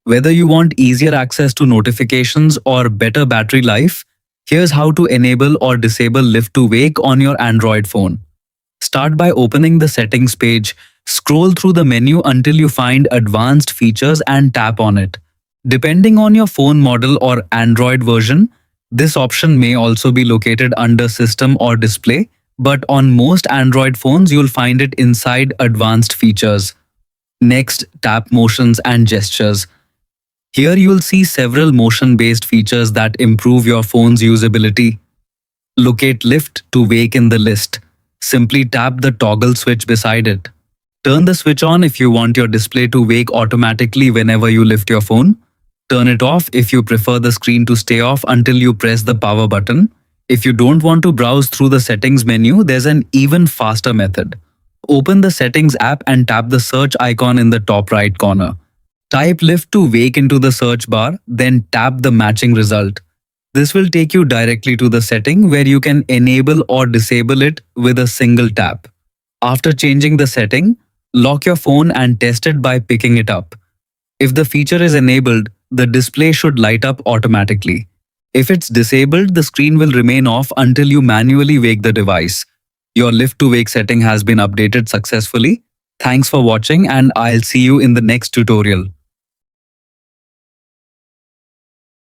Whether you want easier access to notifications or better battery life, here's how to enable or disable Lift to Wake on your Android phone. Start by opening the settings page, scroll through the menu until you find advanced features and tap on it. Depending on your phone model or Android version, this option may also be located under System or Display, but on most Android phones you'll find it inside Advanced Features. Next, tap Motions and Gestures. Here you'll see several motion-based features that improve your phone's usability. Locate Lift to Wake in the list. Simply tap the toggle switch beside it. Turn the switch on if you want your display to wake automatically whenever you lift your phone. Turn it off if you prefer the screen to stay off until you press the power button. If you don't want to browse through the settings menu, there's an even faster method. Open the settings app and tap the search icon in the top right corner. Type Lift to Wake into the search bar, then tap the matching result. This will take you directly to the setting where you can enable or disable it with a single tap. After changing the setting, lock your phone and test it by picking it up. If the feature is enabled, the display should light up automatically. If it's disabled, the screen will remain off until you manually wake the device. Your Lift to Wake setting has been updated successfully. Thanks for watching and I'll see you in the next tutorial.